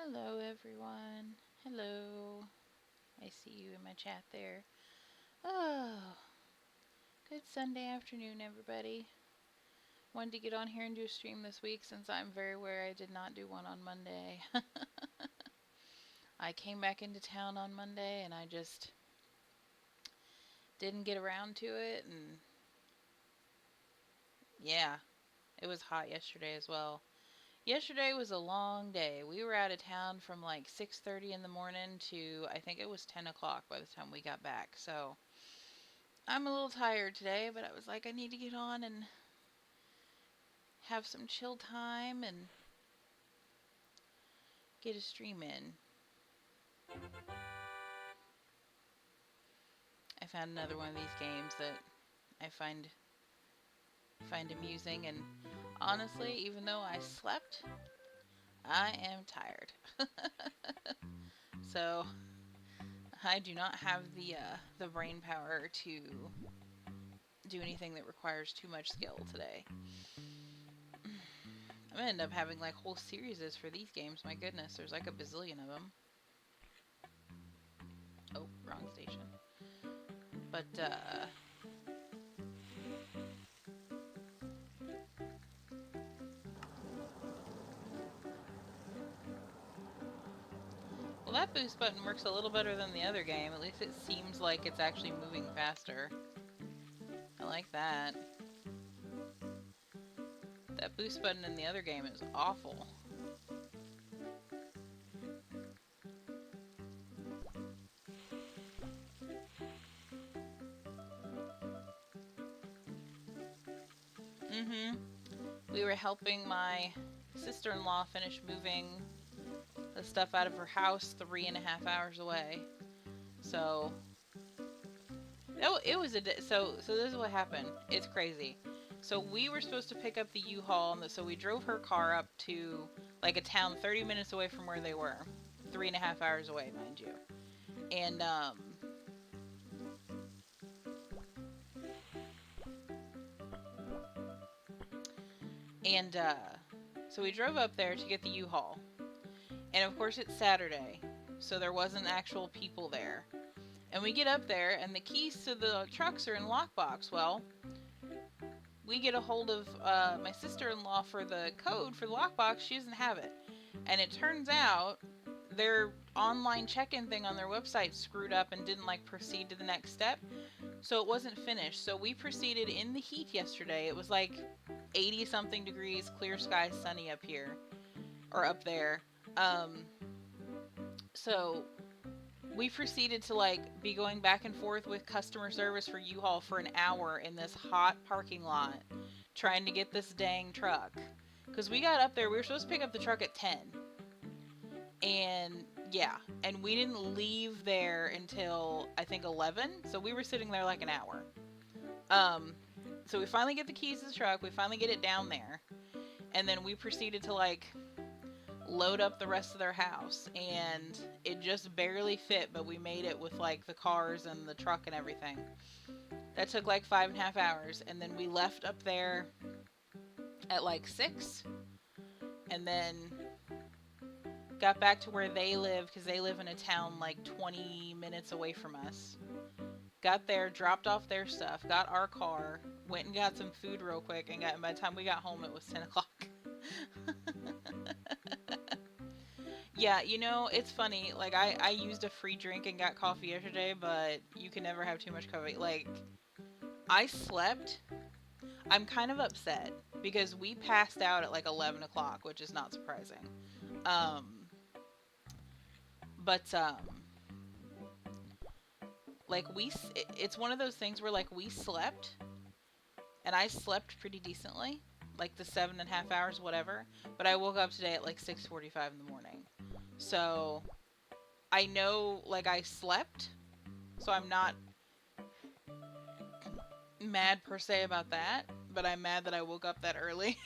Hello, everyone. Hello. I see you in my chat there. Oh, good Sunday afternoon, everybody. Wanted to get on here and do a stream this week since I'm very aware I did not do one on Monday. I came back into town on Monday and I just didn't get around to it. And yeah, it was hot yesterday as well. Yesterday was a long day. We were out of town from like 6:30 in the morning to I think it was 10 o'clock by the time we got back. So I'm a little tired today, but I was like, I need to get on and have some chill time and get a stream in. I found another one of these games that I find amusing, and honestly, even though I slept, I am tired. So I do not have the brain power to do anything that requires too much skill today. I'm gonna end up having like whole series for these games. My goodness, there's like a bazillion of them. Oh, wrong station. But well, that boost button works a little better than the other game. At least it seems like it's actually moving faster. I like that. That boost button in the other game is awful. Mm-hmm. We were helping my sister-in-law finish moving the stuff out of her house 3.5 hours away. So it was so this is what happened. It's crazy. So we were supposed to pick up the U-Haul, and so we drove her car up to like a town 30 minutes away from where they were, 3.5 hours away, mind you. And and so we drove up there to get the U-Haul, and of course it's Saturday, so there wasn't actual people there. And we get up there, and the keys to the trucks are in lockbox. Well, we get a hold of my sister-in-law for the code for the lockbox. She doesn't have it, and it turns out their online check-in thing on their website screwed up and didn't like proceed to the next step, so it wasn't finished. So we proceeded in the heat yesterday. It was like 80 something degrees, clear sky, sunny up here or up there. Um, so we proceeded to like be going back and forth with customer service for U-Haul for an hour in this hot parking lot trying to get this dang truck. Because we got up there, we were supposed to pick up the truck at 10. And yeah, and we didn't leave there until I think 11. So we were sitting there like an hour. Um, so we finally get the keys to the truck, we finally get it down there. And then we proceeded to like load up the rest of their house, and it just barely fit, but we made it with like the cars and the truck and everything. That took like 5.5 hours, and then we left up there at like 6, and then got back to where they live because they live in a town like 20 minutes away from us. Got there, dropped off their stuff, got our car, went and got some food real quick, and by the time we got home, it was 10 o'clock. Yeah, it's funny. Like, I used a free drink and got coffee yesterday, but you can never have too much coffee. Like, I slept. I'm kind of upset because we passed out at like 11 o'clock, which is not surprising. Um, but like, it's one of those things where, like, we slept, and I slept pretty decently, like the 7.5 hours, whatever, but I woke up today at like 6:45 in the morning. So I know, like, I slept, so I'm not mad per se about that, but I'm mad that I woke up that early,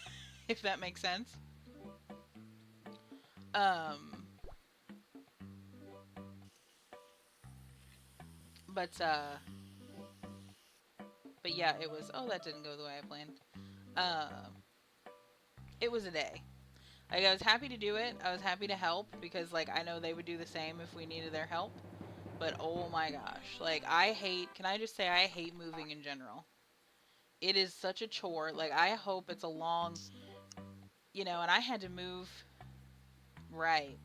if that makes sense. Um, but but yeah, it was. Oh, that didn't go the way I planned. Uh, it was a day. Like, I was happy to do it. I was happy to help because, like, I know they would do the same if we needed their help. But oh my gosh, like, I hate, can I just say, I hate moving in general. It is such a chore. Like, I hope it's a long, and I had to move, right.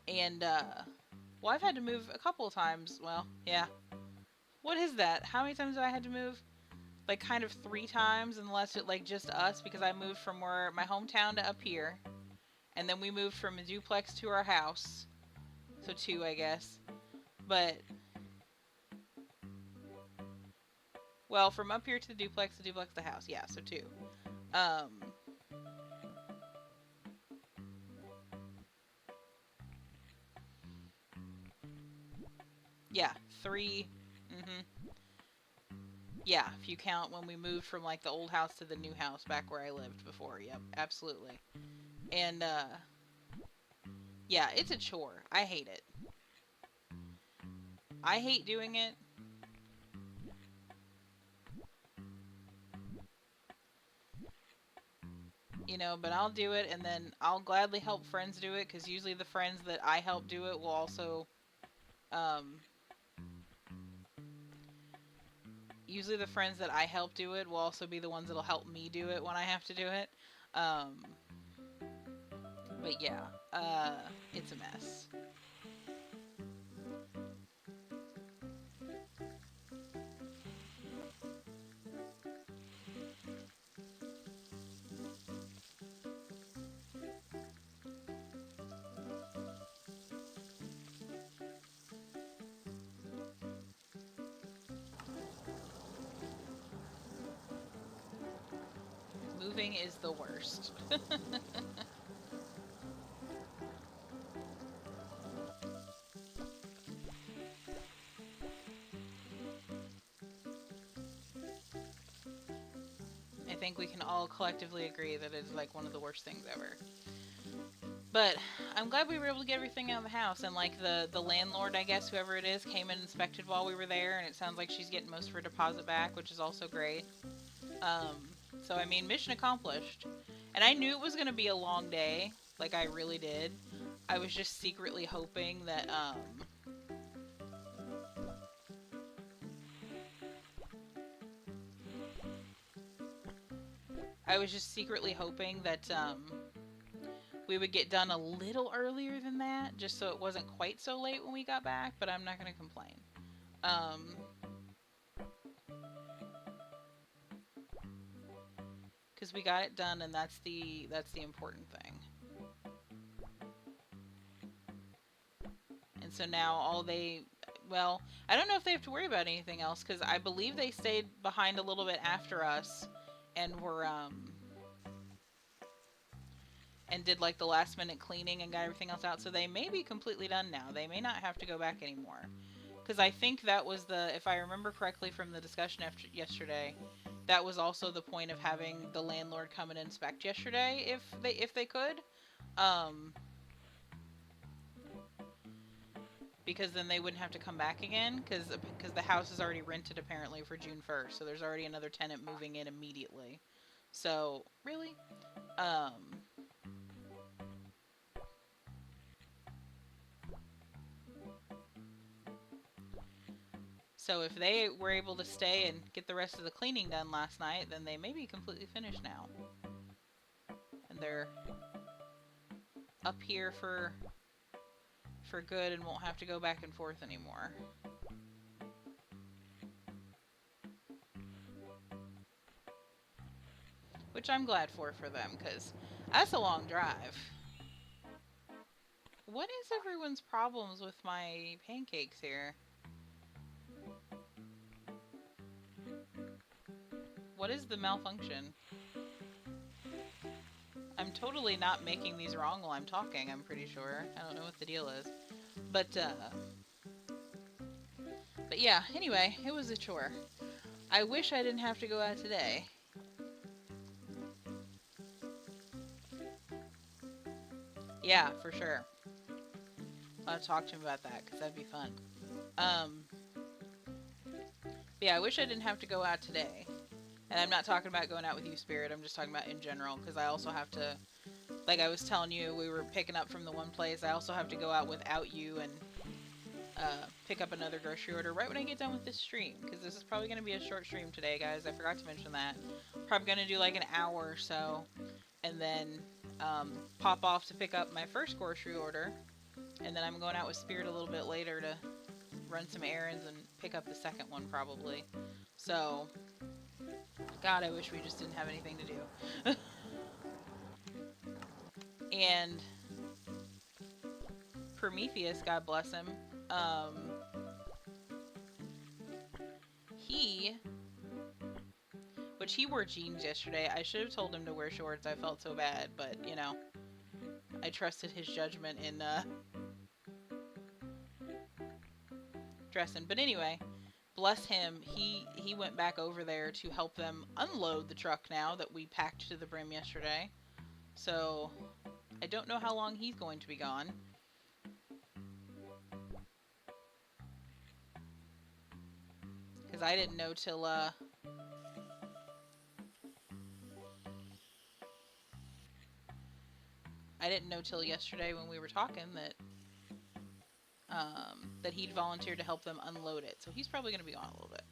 And, well, I've had to move a couple of times. Well, yeah. What is that? How many times have I had to move? Like, kind of three times, unless it, like, just us, because I moved from where my hometown to up here. And then we moved from a duplex to our house. So two, I guess. But, well, from up here to the duplex to the house. Yeah, so two. Um, yeah, three. Mm-hmm. Yeah, if you count when we moved from like the old house to the new house back where I lived before. Yep, absolutely. And yeah, it's a chore. I hate it. I hate doing it. But I'll do it, and then I'll gladly help friends do it because usually the friends that I help do it will also, um, usually the friends that I help do it will also be the ones that'll help me do it when I have to do it. Um, but yeah, it's a mess. Moving is the worst. I think we can all collectively agree that it's like one of the worst things ever. But I'm glad we were able to get everything out of the house, and like the landlord, I guess whoever it is, came and inspected while we were there, and it sounds like she's getting most of her deposit back, which is also great. Um, so I mean, mission accomplished. And I knew it was gonna be a long day, like I really did. I was just secretly hoping that I was just secretly hoping that we would get done a little earlier than that, just so it wasn't quite so late when we got back. But I'm not gonna complain. Um, because we got it done, and that's the important thing. And so now well, I don't know if they have to worry about anything else because I believe they stayed behind a little bit after us, and were and did like the last minute cleaning and got everything else out. So they may be completely done now. They may not have to go back anymore. Because I think that was if I remember correctly from the discussion after yesterday, that was also the point of having the landlord come and inspect yesterday if they could. Um, because then they wouldn't have to come back again because the house is already rented apparently for June 1st. So there's already another tenant moving in immediately. So, really? Um, so if they were able to stay and get the rest of the cleaning done last night, then they may be completely finished now. And they're up here for good and won't have to go back and forth anymore. Which I'm glad for them cuz that's a long drive. What is everyone's problems with my pancakes here? What is the malfunction? I'm totally not making these wrong while I'm talking, I'm pretty sure. I don't know what the deal is. But yeah, anyway, it was a chore. I wish I didn't have to go out today. Yeah, for sure. I'll talk to him about that because that'd be fun. Um, yeah, I wish I didn't have to go out today. And I'm not talking about going out with you, Spirit. I'm just talking about in general because I also have to like I was telling you, we were picking up from the one place. I also have to go out without you and pick up another grocery order right when I get done with this stream, because this is probably going to be a short stream today, guys. I forgot to mention that. Probably going to do like an hour or so, and then pop off to pick up my first grocery order, and then I'm going out with Spirit a little bit later to run some errands and pick up the second one probably. So, God, I wish we just didn't have anything to do. And Prometheus, God bless him, um, he, which he wore jeans yesterday. I should have told him to wear shorts. I felt so bad, but you know, I trusted his judgment in dressing. But anyway, bless him. He went back over there to help them unload the truck now that we packed to the brim yesterday. So I don't know how long he's going to be gone. Because I didn't know till yesterday when we were talking that he'd volunteered to help them unload it. So he's probably going to be gone a little bit.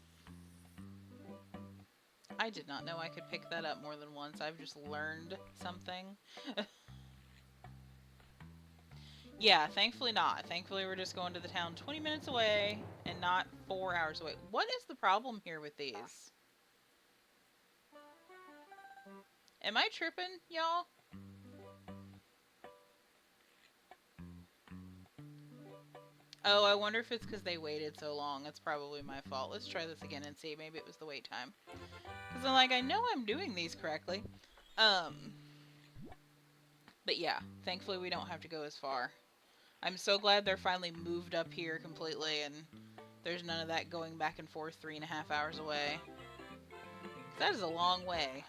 I did not know I could pick that up more than once. I've just learned something. Yeah, thankfully not. Thankfully we're just going to the town 20 minutes away and not 4 hours away. What is the problem here with these? Am I tripping, y'all? Oh, I wonder if it's because they waited so long. That's probably my fault. Let's try this again and see. Maybe it was the wait time. Because I'm like, I know I'm doing these correctly. But yeah, thankfully we don't have to go as far. I'm so glad they're finally moved up here completely and there's none of that going back and forth 3.5 hours away. That is a long way.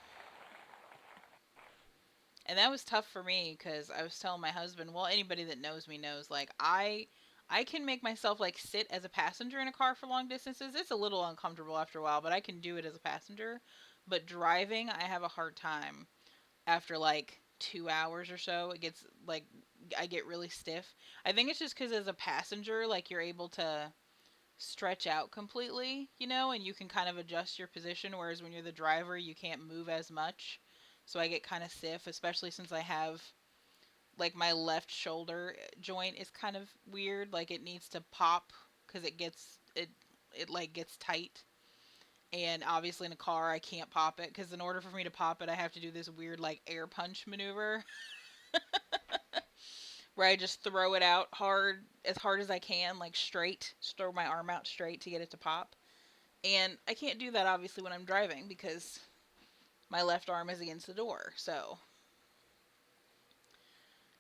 And that was tough for me because I was telling my husband, well, anybody that knows me knows, like, I can make myself, like, sit as a passenger in a car for long distances. It's a little uncomfortable after a while, but I can do it as a passenger. But driving, I have a hard time. After, like, 2 hours or so, it gets, like, I get really stiff. I think it's just because as a passenger, like, you're able to stretch out completely, you know, and you can kind of adjust your position, whereas when you're the driver, you can't move as much. So I get kind of stiff, especially since I have, like, my left shoulder joint is kind of weird. Like, it needs to pop because it like gets tight. And obviously in a car, I can't pop it because in order for me to pop it, I have to do this weird, like, air punch maneuver where I just throw it out as hard as I can, like straight, just throw my arm out straight to get it to pop. And I can't do that obviously when I'm driving because my left arm is against the door. So,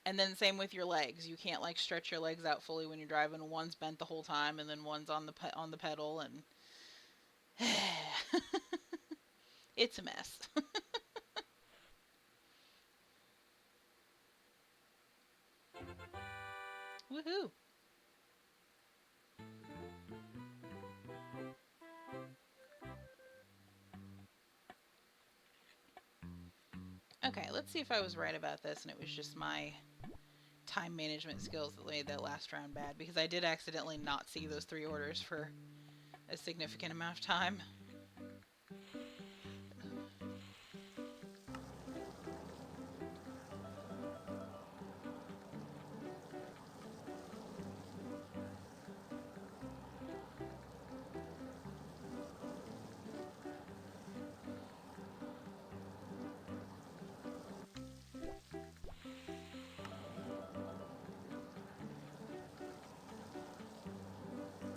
and then same with your legs. You can't like stretch your legs out fully when you're driving. One's bent the whole time, and then one's on the pedal, and it's a mess. Woohoo! Okay, let's see if I was right about this, and it was just my time management skills that made that last round bad, because I did accidentally not see those 3 orders for a significant amount of time.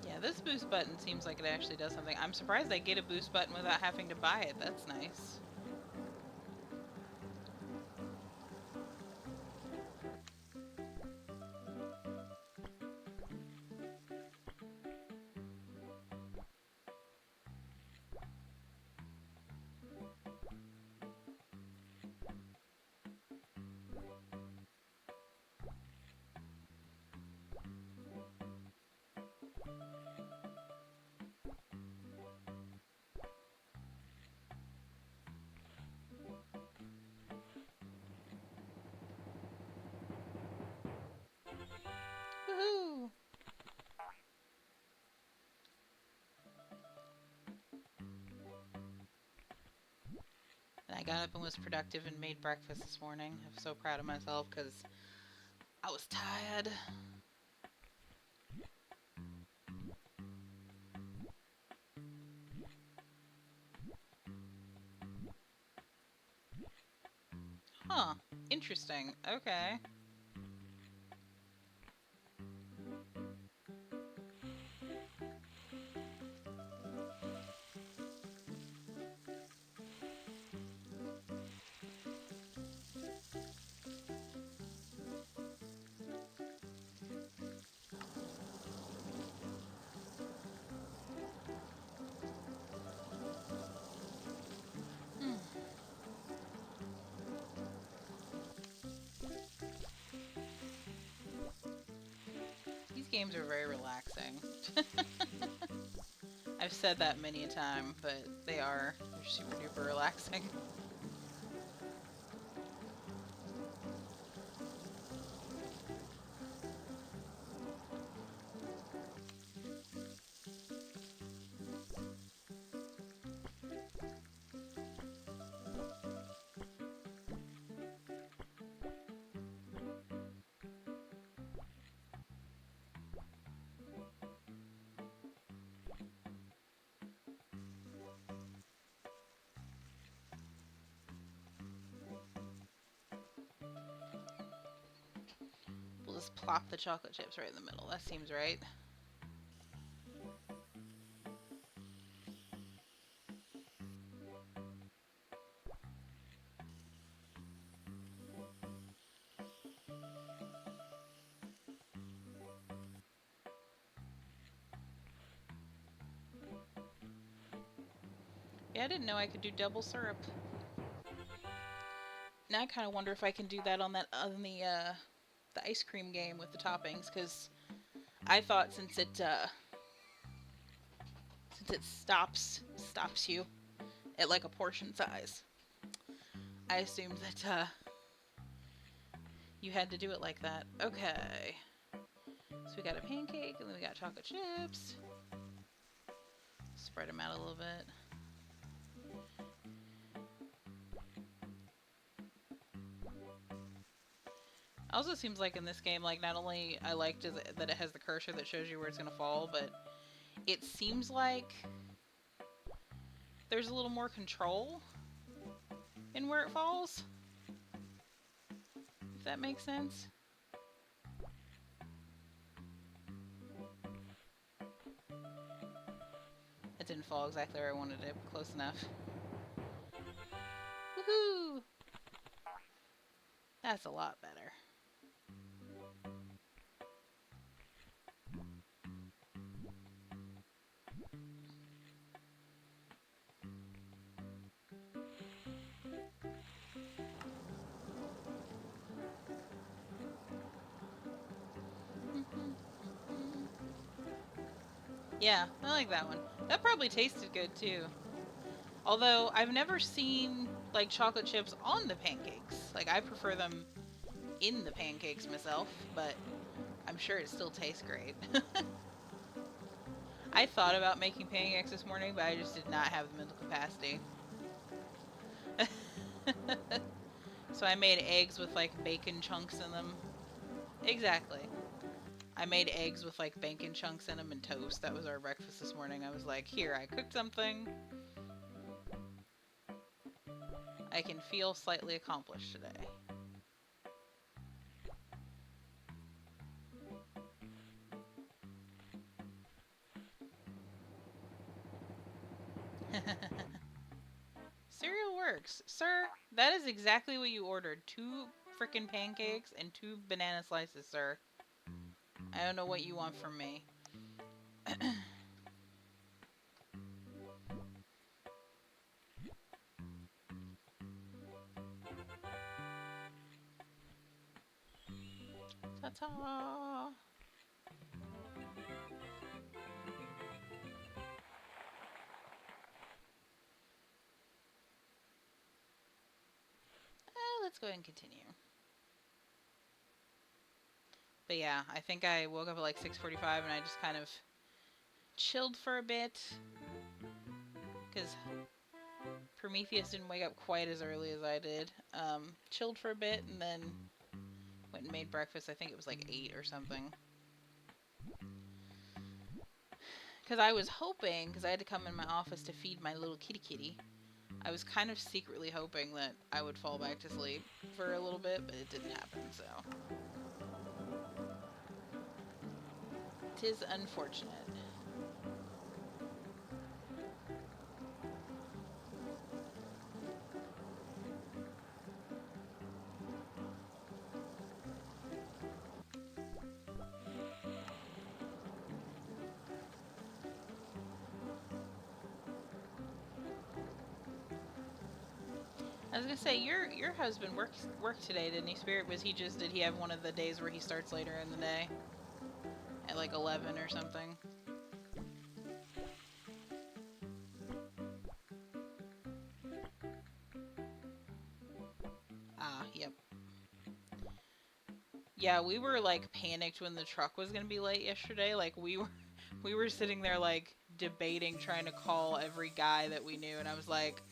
Yeah, this boost button seems like it actually does something. I'm surprised I get a boost button without having to buy it. That's nice. I got up and was productive and made breakfast this morning. I'm so proud of myself because I was tired. Huh. Interesting. Okay. Hmm. These games are very relaxing. I've said that many a time, but they're super duper relaxing. We'll just plop the chocolate chips right in the middle. That seems right. Yeah, I didn't know I could do double syrup. Now I kind of wonder if I can do that on the ice cream game with the toppings, because I thought since it stops you at like a portion size, I assumed that you had to do it like that. Okay, so we got a pancake and then we got chocolate chips. Spread them out a little bit. Also seems like in this game, like not only I liked that it has the cursor that shows you where it's gonna fall, but it seems like there's a little more control in where it falls. If that makes sense. It didn't fall exactly where I wanted it, but close enough. Woohoo! That's a lot better. Yeah, I like that one. That probably tasted good too. Although I've never seen like chocolate chips on the pancakes. Like I prefer them in the pancakes myself, but I'm sure it still tastes great. I thought about making pancakes this morning, but I just did not have the mental capacity. So I made eggs with like bacon chunks in them. Exactly. I made eggs with like bacon chunks in them and toast. That was our breakfast this morning. I was like, here, I cooked something. I can feel slightly accomplished today. Cereal works. Sir, that is exactly what you ordered. 2 frickin' pancakes and 2 banana slices, sir. I don't know what you want from me. Ta-ta! Let's go ahead and continue. But yeah, I think I woke up at like 6:45 and I just kind of chilled for a bit. Because Prometheus didn't wake up quite as early as I did. Chilled for a bit and then went and made breakfast. I think it was like 8 or something. Because I was hoping, because I had to come in my office to feed my little kitty kitty, I was kind of secretly hoping that I would fall back to sleep for a little bit, but it didn't happen, so. 'Tis unfortunate. I was gonna say your husband worked today, didn't he? Spirit, did he have one of the days where he starts later in the day at like 11 or something? Ah, yep. Yeah, we were like panicked when the truck was gonna be late yesterday. Like we were sitting there like debating trying to call every guy that we knew, and I was like,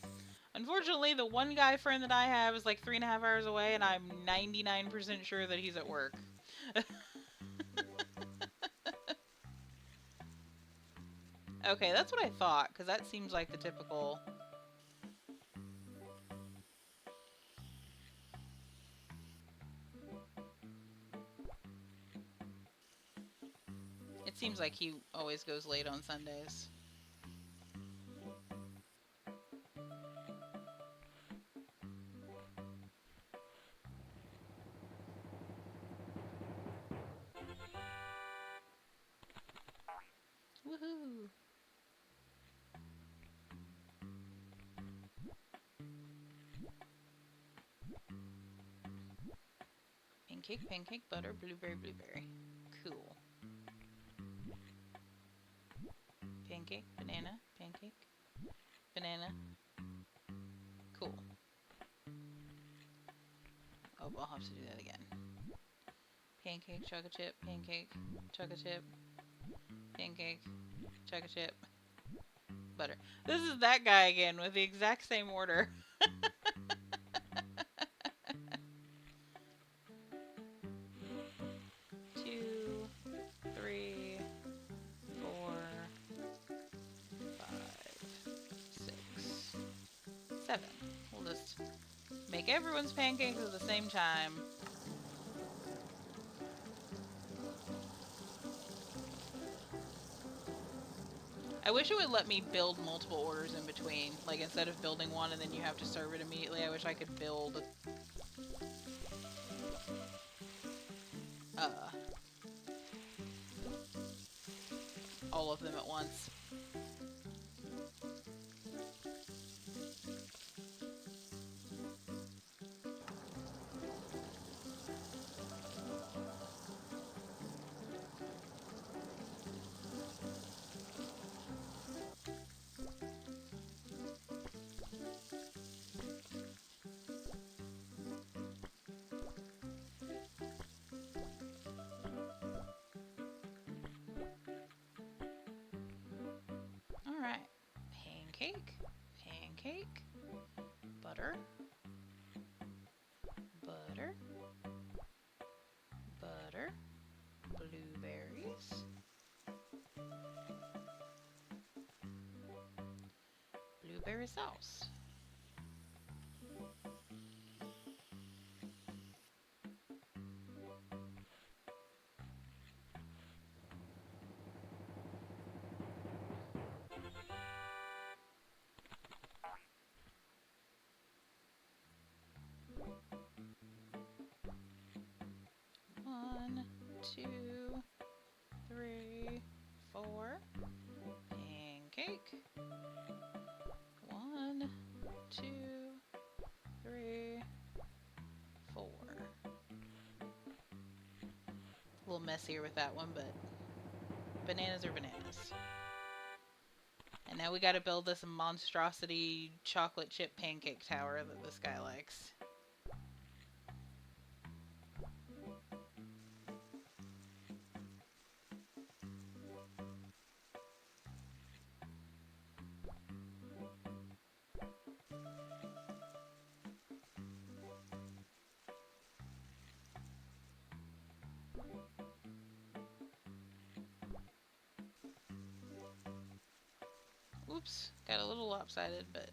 unfortunately, the one guy friend that I have is like 3.5 hours away, and I'm 99% sure that he's at work. Okay, that's what I thought, because that seems like the typical. It seems like he always goes late on Sundays. Woohoo! Pancake, pancake, butter, blueberry, blueberry. Cool. Pancake, banana, pancake, banana. Cool. Oh, I'll have to do that again. Pancake, chocolate chip, pancake, chocolate chip, pancake, chocolate chip, butter. This is that guy again with the exact same order. 2, 3, 4, 5, 6, 7. We'll just make everyone's pancakes at the same time. I wish it would let me build multiple orders in between. Like, instead of building one and then you have to serve it immediately, I wish I could build uh, all of them at once. Alright. Pancake, pancake, butter, butter, butter, blueberries, blueberry sauce. One, two, three, four. Pancake. One, two, three, four. A little messier with that one, but bananas are bananas. And now we gotta build this monstrosity chocolate chip pancake tower that this guy likes. Oops, got a little lopsided, but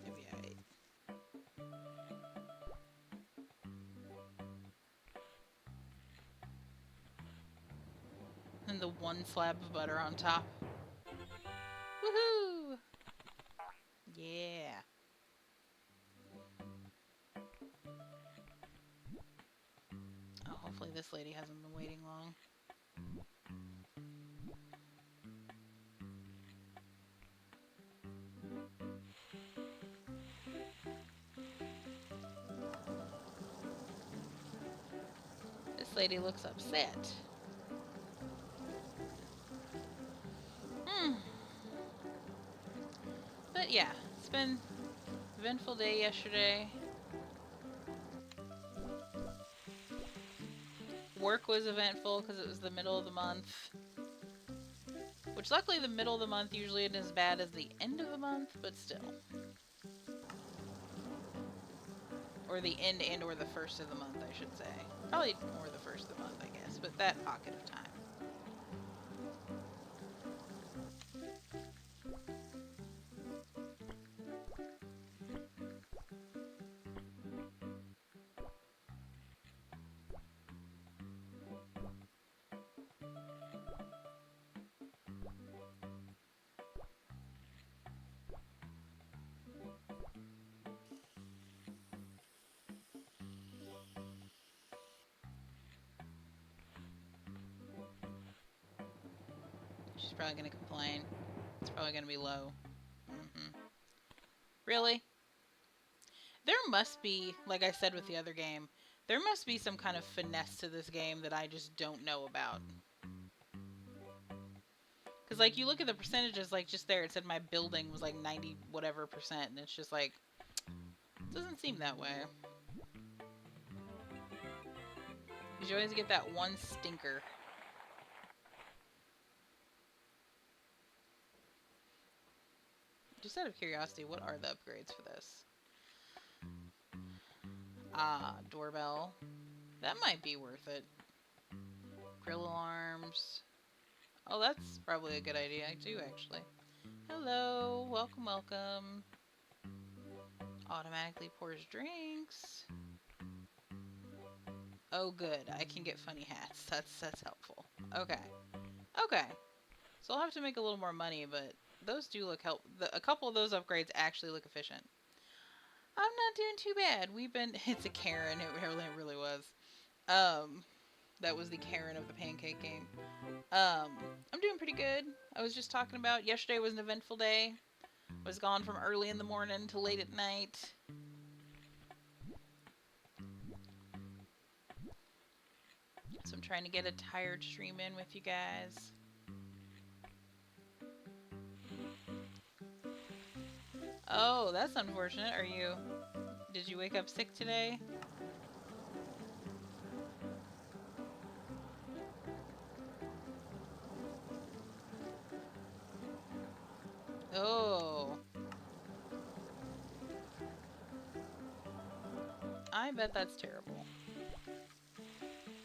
maybe I. And the one slab of butter on top. Woohoo! Yeah. Oh, hopefully this lady hasn't been waiting long. This lady looks upset. Hmm. But yeah, it's been an eventful day yesterday. Work was eventful because it was the middle of the month. Which luckily the middle of the month usually isn't as bad as the end of the month, but still. Or the end and or the first of the month, I should say. Probably more the first of the month, I guess, but that pocket of time. She's probably going to complain. It's probably going to be low. Really? There must be, like I said with the other game, there must be some kind of finesse to this game that I just don't know about. Because, like, you look at the percentages, like, just there, it said my building was, like, 90 whatever percent, and it's just, like, it doesn't seem that way. Because you always get that one stinker. Just out of curiosity, what are the upgrades for this? Ah, doorbell. That might be worth it. Grill alarms. Oh, that's probably a good idea, too, actually. Hello, welcome, welcome. Automatically pours drinks. Oh, good. I can get funny hats. That's helpful. Okay. Okay. So I'll have to make a little more money, but those do look a couple of those upgrades actually look efficient. I'm not doing too bad. We've been. It's a Karen. It really was. That was the Karen of the pancake game. I'm doing pretty good. I was just talking about yesterday was an eventful day. Was gone from early in the morning to late at night. So I'm trying to get a tired stream in with you guys. Oh, that's unfortunate. Did you wake up sick today? Oh. I bet that's terrible.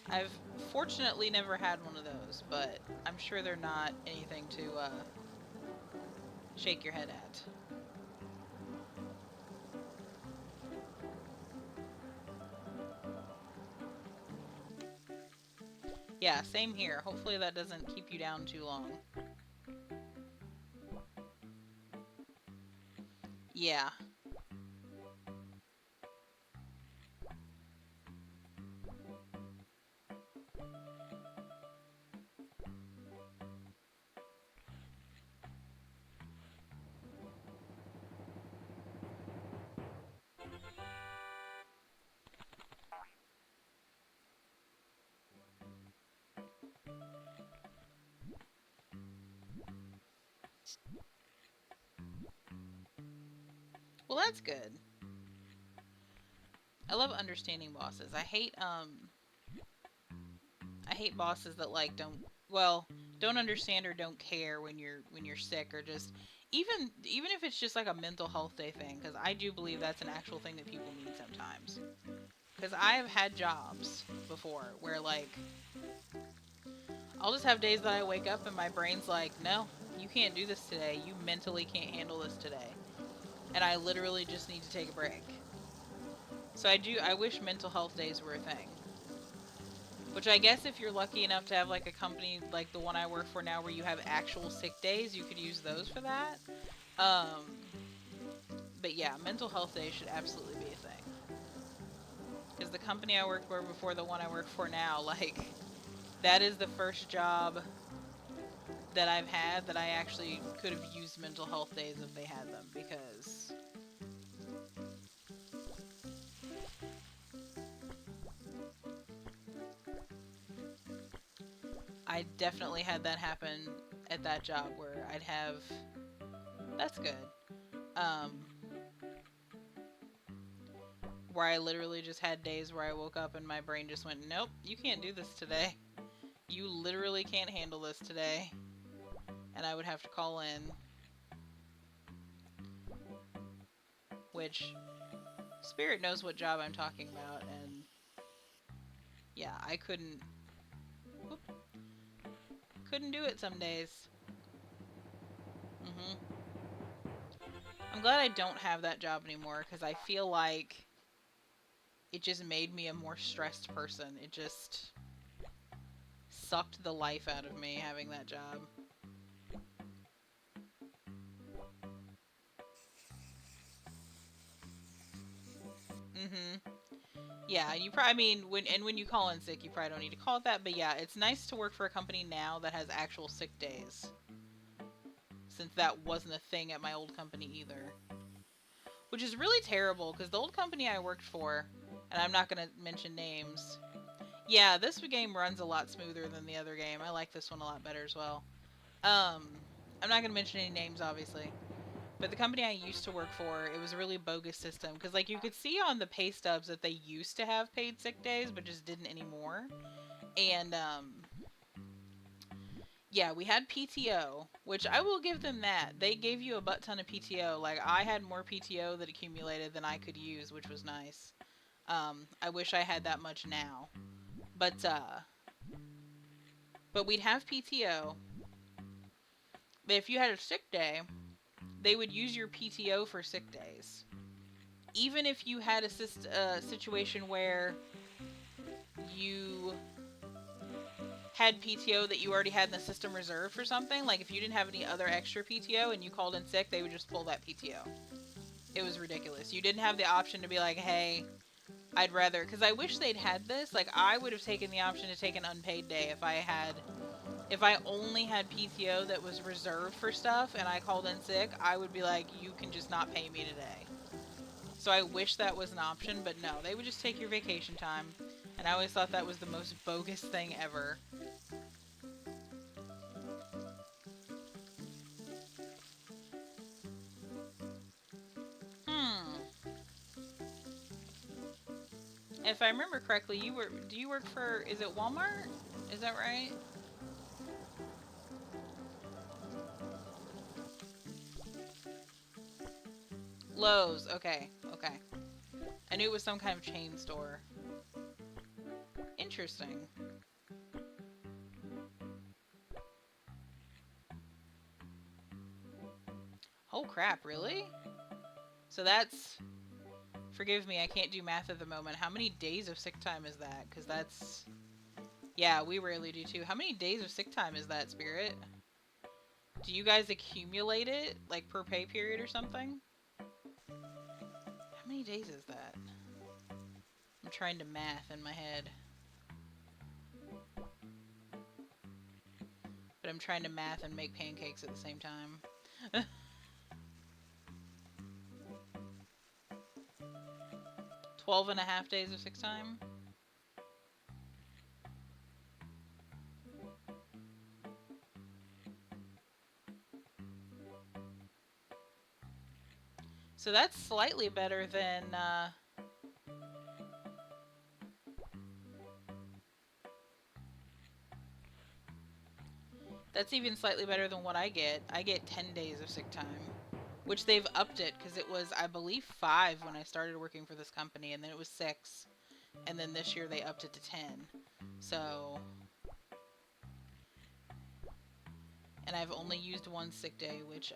I've fortunately never had one of those, but I'm sure they're not anything to shake your head at. Yeah, same here. Hopefully that doesn't keep you down too long. Yeah. Well, that's good. I love understanding bosses. I hate bosses that like don't understand or don't care when you're sick or just even if it's just like a mental health day thing, because I do believe that's an actual thing that people need sometimes. Because I've had jobs before where like I'll just have days that I wake up and my brain's like, no, you can't do this today. You mentally can't handle this today. And I literally just need to take a break. So I wish mental health days were a thing. Which I guess if you're lucky enough to have like a company like the one I work for now where you have actual sick days, you could use those for that. Um, but yeah, mental health days should absolutely be a thing. Because the company I worked for before the one I work for now, like, that is the first job that I've had that I actually could have used mental health days if they had them. Because I definitely had that happen at that job where I'd have. That's good. Um, where I literally just had days where I woke up and my brain just went, nope, you can't do this today. You literally can't handle this today. And I would have to call in. Which, Spirit knows what job I'm talking about, and yeah, I whoop, couldn't do it some days. hmm I'm glad I don't have that job anymore, because I feel like it just made me a more stressed person. It just sucked the life out of me having that job. hmm Yeah, you probably, I mean, when you call in sick, you probably don't need to call it that, but yeah, it's nice to work for a company now that has actual sick days, since that wasn't a thing at my old company either. Which is really terrible, because the old company I worked for, and I'm not going to mention names, yeah, this game runs a lot smoother than the other game. I like this one a lot better as well. Um, I'm not going to mention any names, obviously. But the company I used to work for, it was a really bogus system. Because, like, you could see on the pay stubs that they used to have paid sick days, but just didn't anymore. And, yeah, we had PTO, which I will give them that. They gave you a butt ton of PTO. Like, I had more PTO that accumulated than I could use, which was nice. I wish I had that much now. But, uh, but we'd have PTO. But if you had a sick day, they would use your PTO for sick days. Even if you had a situation where you had PTO that you already had in the system reserved for something, like if you didn't have any other extra PTO and you called in sick, they would just pull that PTO. It was ridiculous. You didn't have the option to be like, hey, I'd rather, because I wish they'd had this. Like, I would have taken the option to take an unpaid day if I only had PTO that was reserved for stuff and I called in sick, I would be like, you can just not pay me today. So I wish that was an option, but no, they would just take your vacation time. And I always thought that was the most bogus thing ever. Hmm. If I remember correctly, do you work for, is it Walmart? Is that right? Lowe's. Okay. Okay. I knew it was some kind of chain store. Interesting. Oh crap, really? So that's, forgive me, I can't do math at the moment. How many days of sick time is that? Because that's, yeah, we rarely do too. How many days of sick time is that, Spirit? Do you guys accumulate it, like per pay period or something? How many days is that? I'm trying to math in my head. But I'm trying to math and make pancakes at the same time. 12 and a half days of sick time? So that's slightly better than, that's even slightly better than what I get. I get 10 days of sick time. Which they've upped it, because it was, I believe, 5 when I started working for this company, and then it was 6. And then this year they upped it to 10. So, and I've only used one sick day, which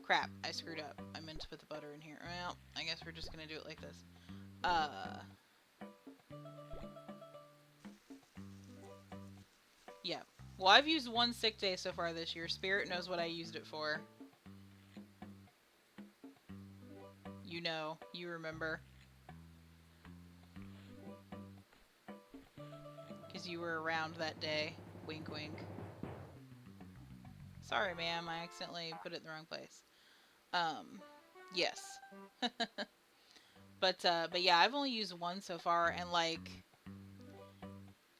crap, I screwed up. I meant to put the butter in here. Well, I guess we're just gonna do it like this. Uh, yeah. Well, I've used one sick day so far this year. Spirit knows what I used it for. You know, you remember. Because you were around that day. Wink, wink. Sorry, ma'am. I accidentally put it in the wrong place. Yes. But yeah, I've only used one so far, and like,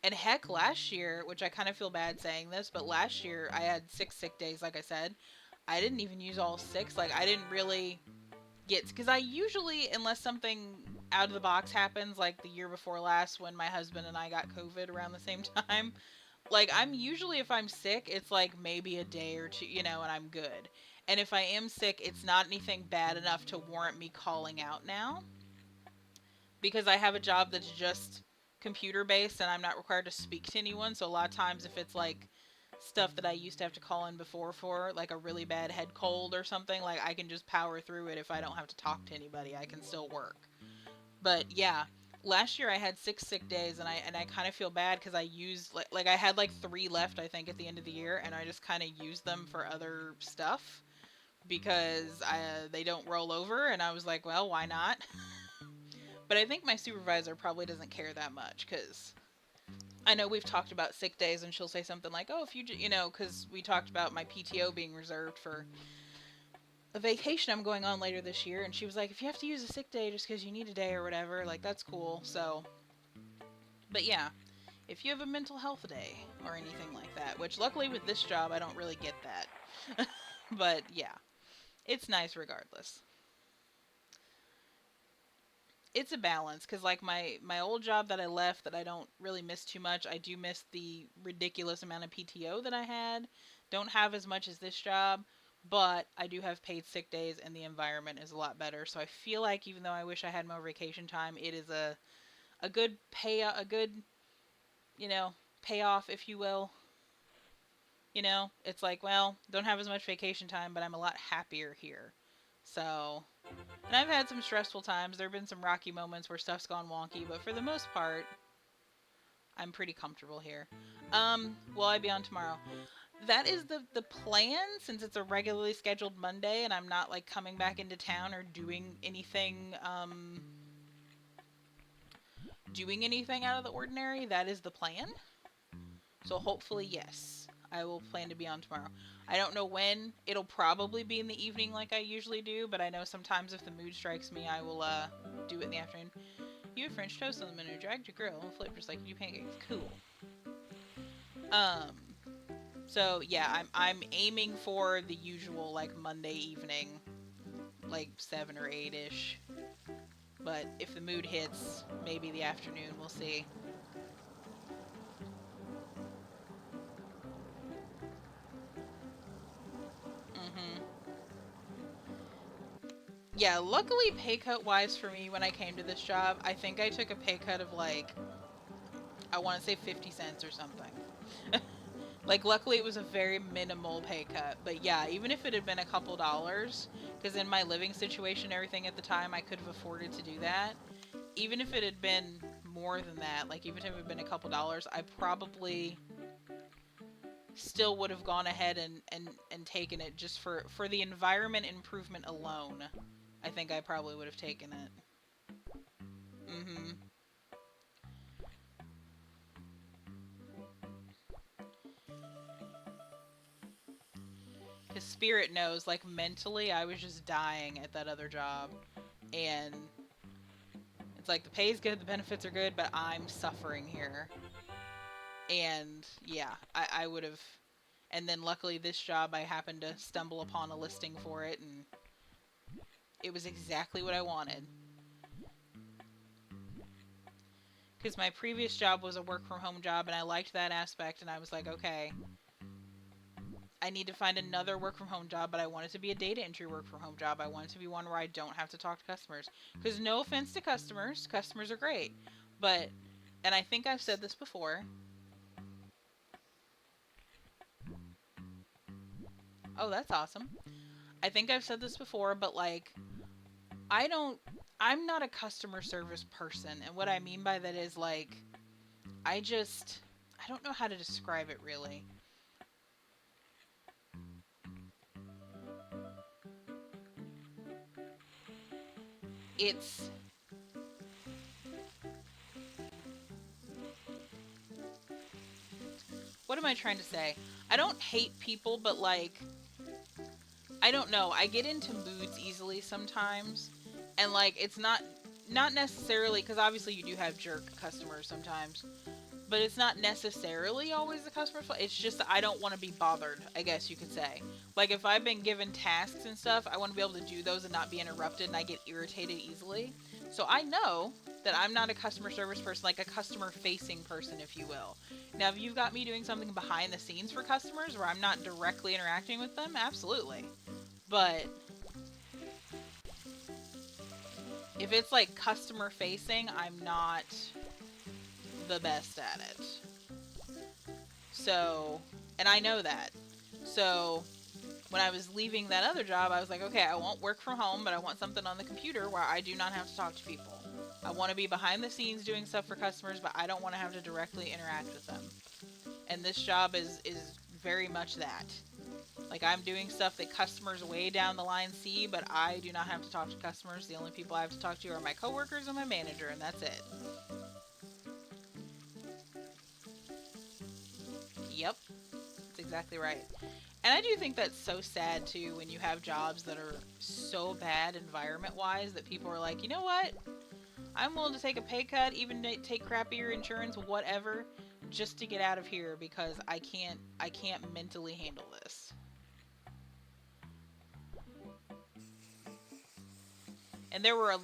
and heck, last year, which I kind of feel bad saying this, but last year I had 6 sick days, like I said. I didn't even use all six. Like, I didn't really get, because I usually, unless something out of the box happens, like the year before last when my husband and I got COVID around the same time, like, I'm usually, if I'm sick, it's like maybe a day or two, and I'm good. And if I am sick, it's not anything bad enough to warrant me calling out now, because I have a job that's just computer based and I'm not required to speak to anyone. So a lot of times, if it's like stuff that I used to have to call in before for, like a really bad head cold or something, like I can just power through it if I don't have to talk to anybody. I can still work. But yeah, last year I had 6 sick days, and I kind of feel bad because I used, like I had like 3 left, I think, at the end of the year, and I just kind of used them for other stuff because they don't roll over, and I was like, well, why not? But I think my supervisor probably doesn't care that much because I know we've talked about sick days, and she'll say something like, "Oh, if because we talked about my PTO being reserved for a vacation I'm going on later this year," and she was like, "If you have to use a sick day just because you need a day or whatever, like that's cool." So, but yeah, if you have a mental health day or anything like that, which luckily with this job I don't really get that, but yeah, it's nice regardless. It's a balance because like my old job that I left that I don't really miss too much. I do miss the ridiculous amount of PTO that I had. Don't have as much as this job, but I do have paid sick days and the environment is a lot better. So I feel like even though I wish I had more vacation time, it is a good a good, you know, payoff, if you will. It's like, well, don't have as much vacation time, but I'm a lot happier here. So, and I've had some stressful times. There have been some rocky moments where stuff's gone wonky, but for the most part, I'm pretty comfortable here. Will I be on tomorrow? That is the plan, since it's a regularly scheduled Monday and I'm not like coming back into town or doing anything out of the ordinary. That is the plan. So hopefully, yes, I will plan to be on tomorrow. I don't know when. It'll probably be in the evening like I usually do, but I know sometimes if the mood strikes me, I will do it in the afternoon. You have French toast on the menu, dragged your grill, and flip just like you do pancakes. Cool. Um, so yeah, I'm aiming for the usual like Monday evening, like 7 or 8 ish. But if the mood hits, maybe the afternoon. We'll see. Mhm. Yeah, luckily pay cut wise for me when I came to this job, I think I took a pay cut of like, I want to say 50 cents or something. Like, luckily it was a very minimal pay cut. But yeah, even if it had been a couple dollars, because in my living situation, everything at the time, I could have afforded to do that. Even if it had been more than that, like even if it had been a couple dollars, I probably still would have gone ahead and taken it just for the environment improvement alone. I think I probably would have taken it. Mhm. Because Spirit knows, like mentally, I was just dying at that other job, and it's like the pay's good, the benefits are good, but I'm suffering here. And yeah, I would have. And then luckily, this job, I happened to stumble upon a listing for it, and it was exactly what I wanted. Because my previous job was a work from home job, and I liked that aspect, and I was like, okay, I need to find another work from home job, but I want it to be a data entry work from home job. I want it to be one where I don't have to talk to customers. Because no offense to customers, customers are great. But, and I think I've said this before, Oh, that's awesome. I think I've said this before, but like, I don't, I'm not a customer service person. And what I mean by that is like, I just, I don't know how to describe it really. It's, what am I trying to say? I don't hate people, but like, I don't know. I get into moods easily sometimes. And like, it's not necessarily, because obviously you do have jerk customers sometimes, but it's not necessarily always the customer's fault. It's just that I don't want to be bothered, I guess you could say. Like if I've been given tasks and stuff, I want to be able to do those and not be interrupted, and I get irritated easily. So I know that I'm not a customer service person, like a customer facing person, if you will. Now, if you've got me doing something behind the scenes for customers where I'm not directly interacting with them, absolutely. But if it's like customer facing, I'm not the best at it. So, and I know that. So, when I was leaving that other job, I was like, okay, I won't work from home, but I want something on the computer where I do not have to talk to people. I want to be behind the scenes doing stuff for customers, but I don't want to have to directly interact with them. And this job is very much that. Like I'm doing stuff that customers way down the line see, but I do not have to talk to customers. The only people I have to talk to are my coworkers and my manager, and that's it. Yep, that's exactly right. And I do think that's so sad too when you have jobs that are so bad environment wise that people are like, you know what? I'm willing to take a pay cut, even take crappier insurance, whatever, just to get out of here because I can't mentally handle this. And there were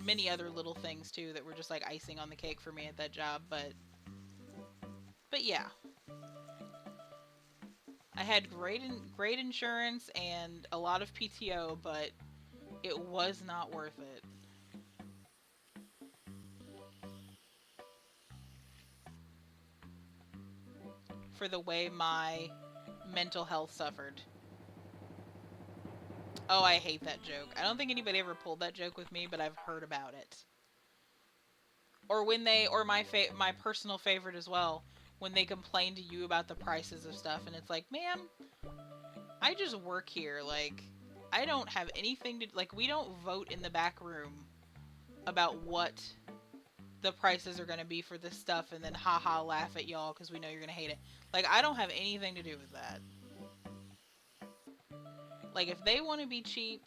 many other little things too that were just like icing on the cake for me at that job, but yeah, I had great insurance and a lot of PTO, but it was not worth it for the way my mental health suffered. Oh, I hate that joke. I don't think anybody ever pulled that joke with me, but I've heard about it. Or when they, or my personal favorite as well, when they complain to you about the prices of stuff, and it's like, ma'am, I just work here. Like, I don't have anything to like. We don't vote in the back room about what the prices are going to be for this stuff, and then haha laugh at y'all because we know you're going to hate it. Like, I don't have anything to do with that. Like, if they want to be cheap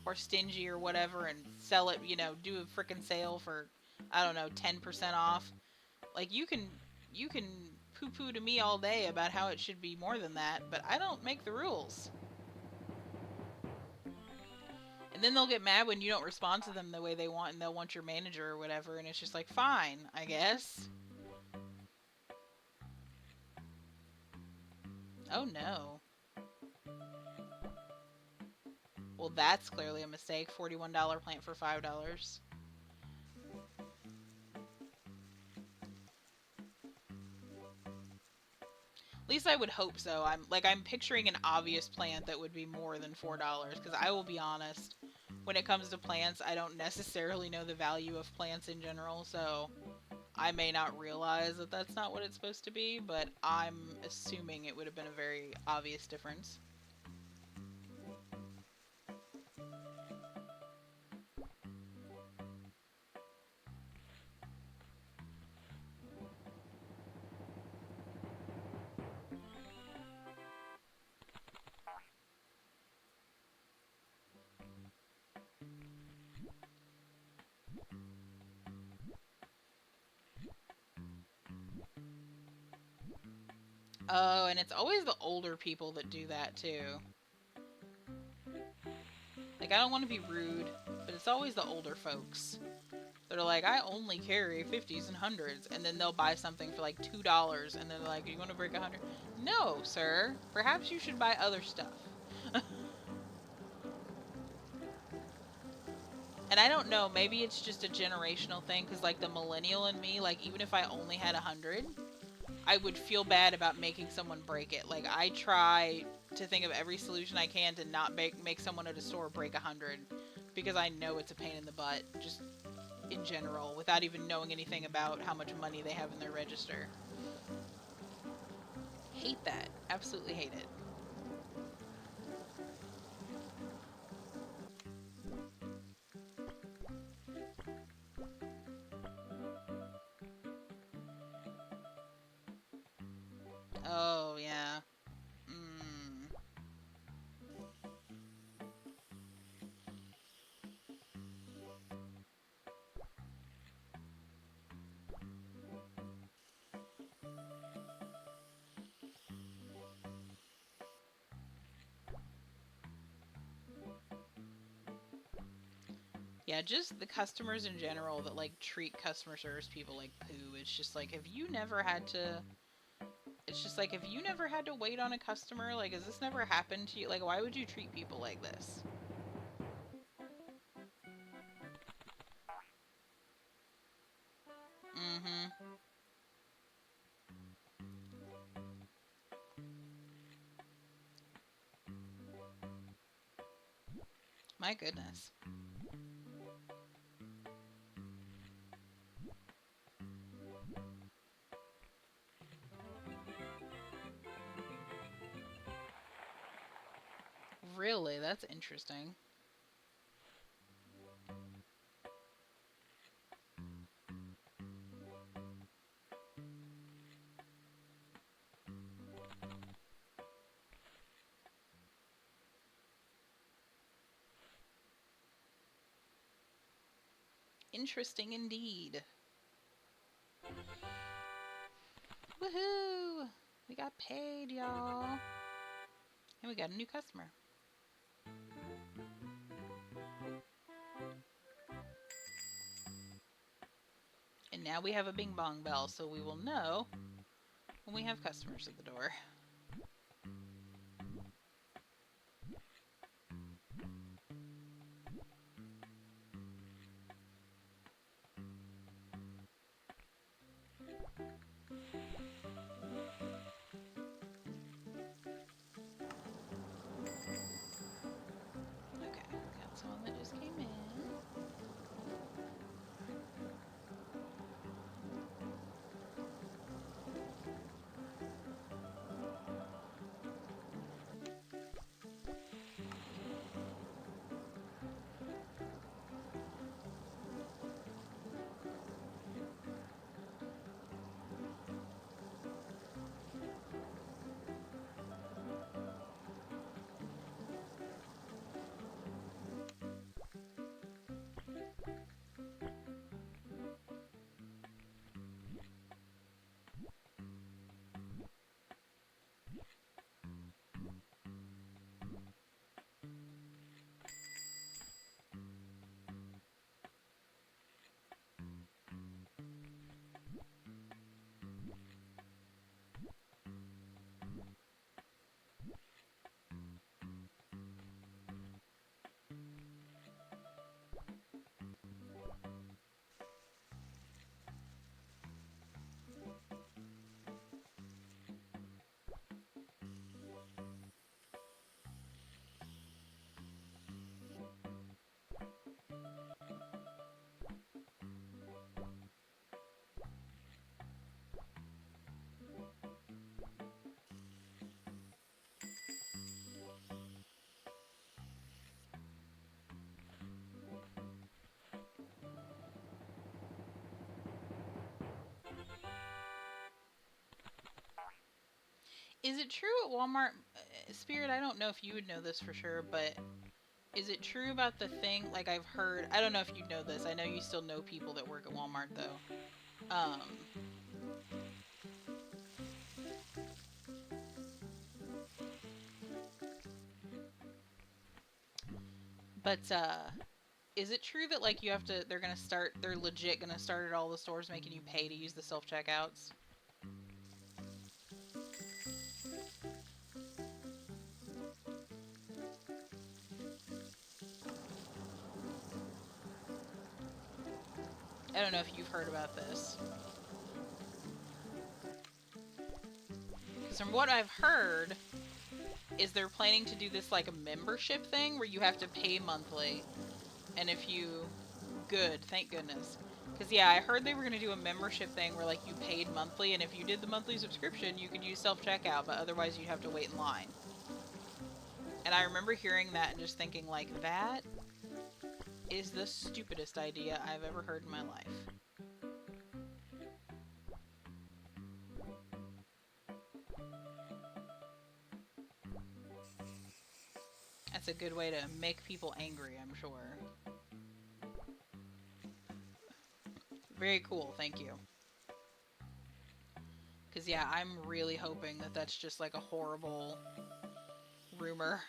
or stingy or whatever and sell it, do a freaking sale for, I don't know, 10% off. Like you can poo poo to me all day about how it should be more than that, but I don't make the rules. And then they'll get mad when you don't respond to them the way they want, and they'll want your manager or whatever, and it's just like, fine, I guess. Oh no. Well, that's clearly a mistake. $41 plant for $5. At least I would hope so. I'm picturing an obvious plant that would be more than $4 because I will be honest, when it comes to plants, I don't necessarily know the value of plants in general, so I may not realize that that's not what it's supposed to be, but I'm assuming it would have been a very obvious difference. Oh, and it's always the older people that do that too. Like, I don't want to be rude, but it's always the older folks. They're like, I only carry 50s and hundreds, and then they'll buy something for like $2, and they're like, you want to break 100? No, sir. Perhaps you should buy other stuff. And I don't know, maybe it's just a generational thing, because like the millennial in me, like even if I only had 100, I would feel bad about making someone break it. Like I try to think of every solution I can to not make someone at a store break 100 because I know it's a pain in the butt just in general without even knowing anything about how much money they have in their register. Hate that. Absolutely hate it. Oh yeah. Mm. Yeah, just the customers in general that like treat customer service people like poo. It's just like have you never had to it's just like if you never had to wait on a customer, like has this never happened to you? Like why would you treat people like this? Mhm. My goodness. Really? That's interesting. Interesting indeed. Woohoo! We got paid, y'all. And we got a new customer. And now we have a bing bong bell, so we will know when we have customers at the door. Okay, got someone that just came in. Is it true at Walmart, Spirit? I don't know if you would know this for sure, but is it true about the thing? Like I've heard, I don't know if you know this. I know you still know people that work at Walmart though. Um, but is it true that like you have to? They're gonna start. They're legit gonna start at all the stores making you pay to use the self checkouts. I don't know if you've heard about this. Because from what I've heard, is they're planning to do this like a membership thing where you have to pay monthly, and if you, good, thank goodness. Because yeah, I heard they were gonna do a membership thing where like you paid monthly, and if you did the monthly subscription, you could use self checkout, but otherwise you'd have to wait in line. And I remember hearing that and just thinking like that is the stupidest idea I've ever heard in my life. That's a good way to make people angry, I'm sure. Very cool, thank you. Because, yeah, I'm really hoping that that's just like a horrible rumor.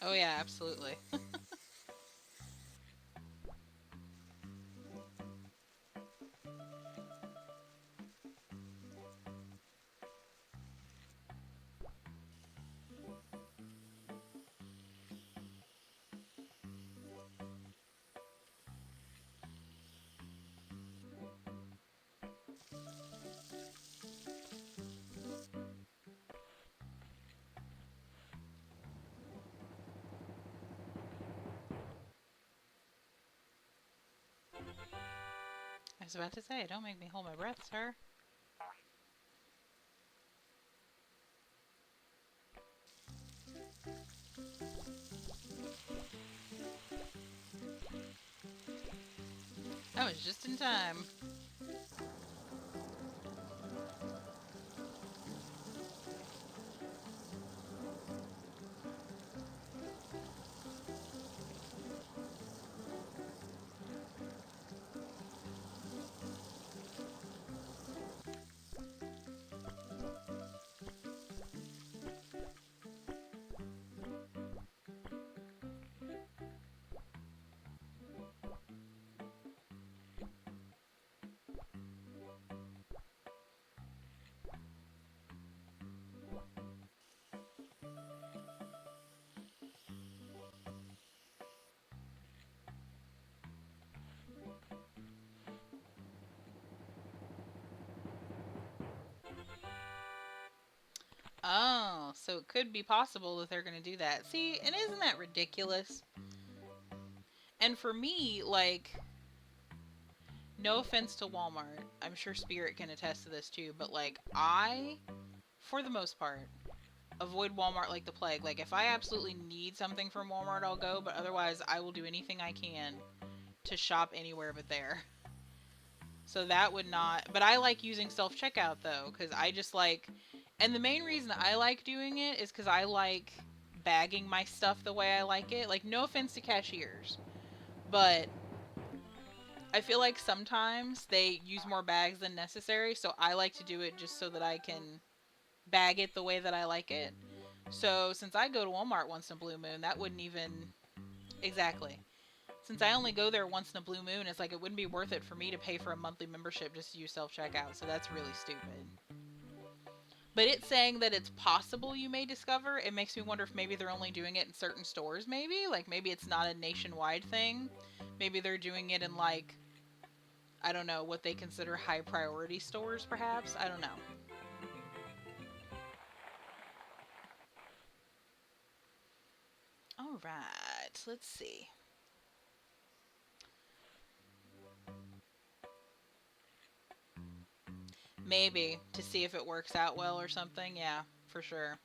Oh, yeah, absolutely. I was about to say, don't make me hold my breath, sir. I was just in time. Oh, so it could be possible that they're going to do that. See, and isn't that ridiculous? And for me, like, no offense to Walmart, I'm sure Spirit can attest to this too, but like, I, for the most part, avoid Walmart like the plague. Like, if I absolutely need something from Walmart, I'll go, but otherwise, I will do anything I can to shop anywhere but there. So that would not, but I like using self checkout though, because I just like, and the main reason I like doing it is because I like bagging my stuff the way I like it. Like, no offense to cashiers, but I feel like sometimes they use more bags than necessary, so I like to do it just so that I can bag it the way that I like it. So since I go to Walmart once in a blue moon, that wouldn't even exactly. Since I only go there once in a blue moon, it's like it wouldn't be worth it for me to pay for a monthly membership just to use self checkout. So that's really stupid. But it's saying that it's possible you may discover. It makes me wonder if maybe they're only doing it in certain stores, maybe? Like maybe it's not a nationwide thing. Maybe they're doing it in like, I don't know, what they consider high priority stores, perhaps? I don't know. All right, let's see. Maybe to see if it works out well or something. Yeah, for sure.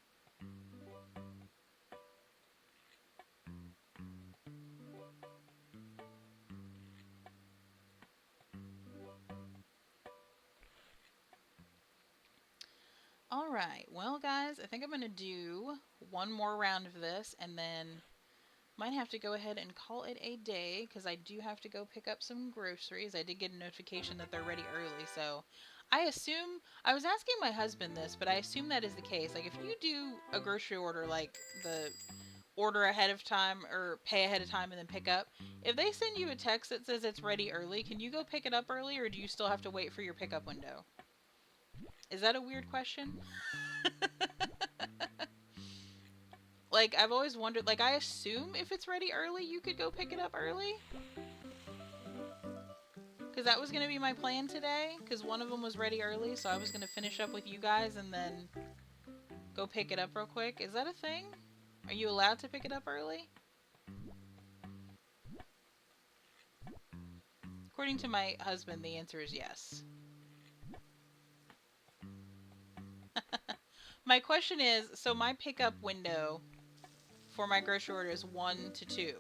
All right. Well, guys, I think I'm going to do one more round of this and then might have to go ahead and call it a day because I do have to go pick up some groceries. I did get a notification that they're ready early, so I assume I was asking my husband this, but I assume that is the case. Like if you do a grocery order, like the order ahead of time or pay ahead of time and then pick up, if they send you a text that says it's ready early, can you go pick it up early or do you still have to wait for your pickup window? Is that a weird question? Like I've always wondered, like I assume if it's ready early, you could go pick it up early. Because that was going to be my plan today. Because one of them was ready early, so I was going to finish up with you guys and then go pick it up real quick. Is that a thing? Are you allowed to pick it up early? According to my husband, the answer is yes. My question is, so my pickup window for my grocery order is 1 to 2,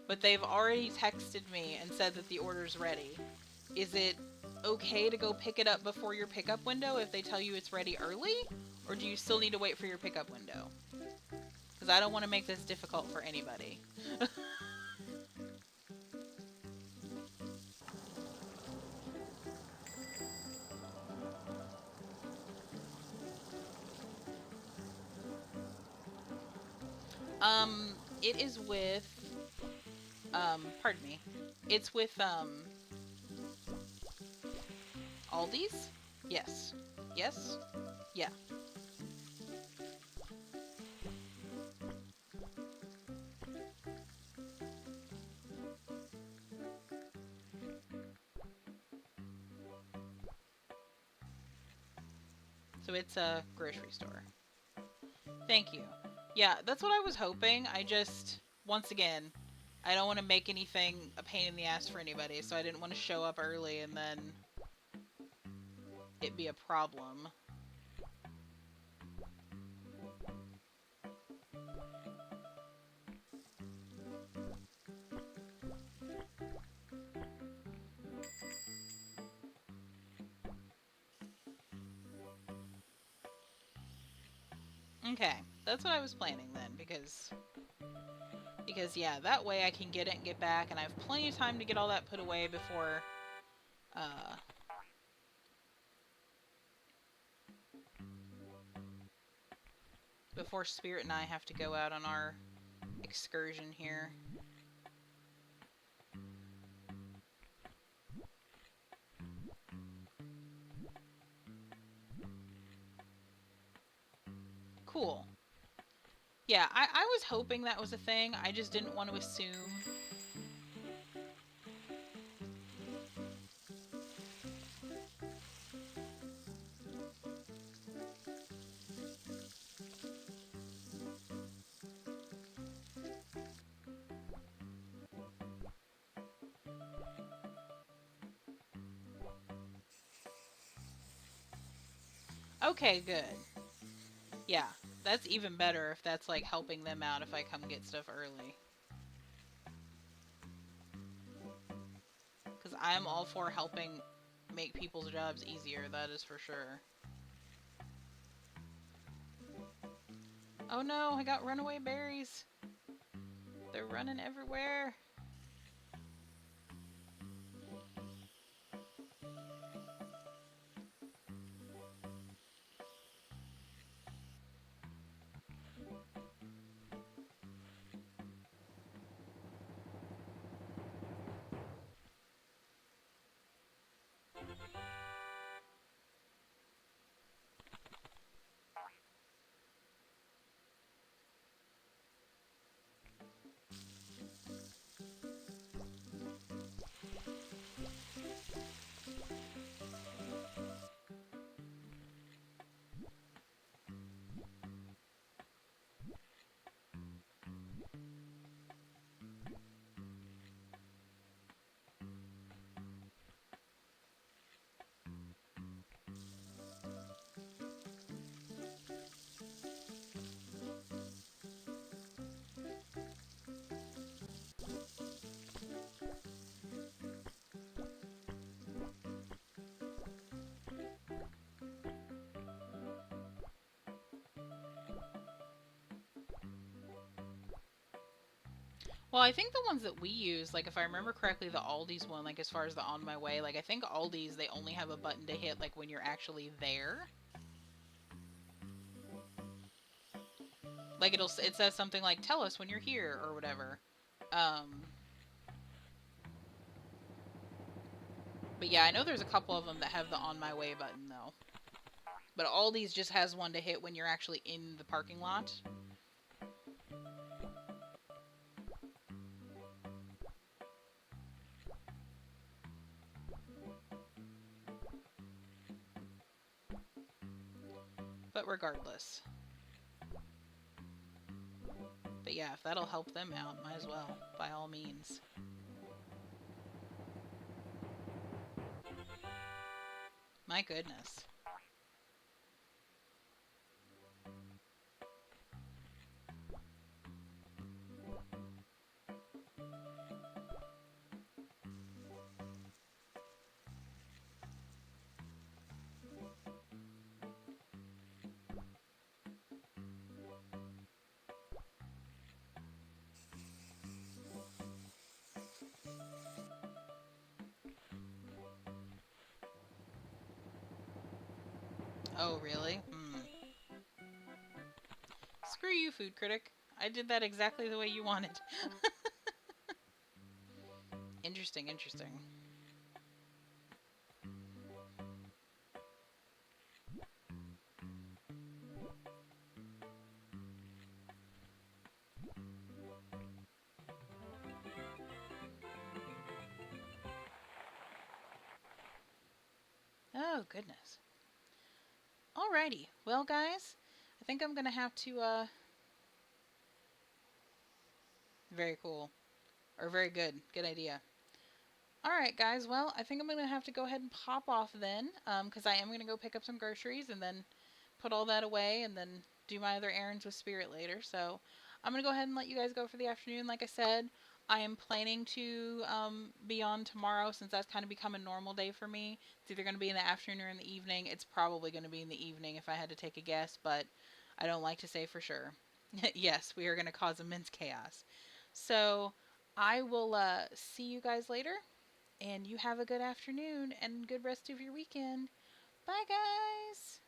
but they've already texted me and said that the order's ready. Is it okay to go pick it up before your pickup window if they tell you it's ready early? Or do you still need to wait for your pickup window? Because I don't want to make this difficult for anybody. It is with, pardon me. It's with, Aldi's? Yes. Yes? Yeah. So it's a grocery store. Thank you. Yeah, that's what I was hoping. I just, once again, I don't want to make anything a pain in the ass for anybody, so I didn't want to show up early and then it be a problem. Okay, that's what I was planning then, because yeah, that way I can get it and get back, and I have plenty of time to get all that put away uh, before Spirit and I have to go out on our excursion here. Cool. Yeah, I was hoping that was a thing. I just didn't want to assume. Okay, good. Yeah, that's even better if that's like helping them out if I come get stuff early. Because I'm all for helping make people's jobs easier, that is for sure. Oh no, I got runaway berries. They're running everywhere. Well, I think the ones that we use, like if I remember correctly, the Aldi's one, like as far as the on my way, like I think Aldi's they only have a button to hit like when you're actually there. Like it says something like tell us when you're here or whatever. Um, but yeah, I know there's a couple of them that have the on my way button though. But Aldi's just has one to hit when you're actually in the parking lot. But regardless. But yeah, if that'll help them out, might as well, by all means. My goodness. Oh, really? Hmm. Screw you, food critic. I did that exactly the way you wanted. Interesting, interesting. Oh, goodness. Alrighty. Well, guys, I think I'm gonna have to, very cool. Or very good. Good idea. Alright, guys. Well, I think I'm gonna have to go ahead and pop off then, because I am gonna go pick up some groceries and then put all that away and then do my other errands with Spirit later. So I'm going to go ahead and let you guys go for the afternoon. Like I said, I am planning to be on tomorrow since that's kind of become a normal day for me. It's either going to be in the afternoon or in the evening. It's probably going to be in the evening if I had to take a guess, but I don't like to say for sure. Yes, we are going to cause immense chaos. So I will see you guys later, and you have a good afternoon and good rest of your weekend. Bye, guys.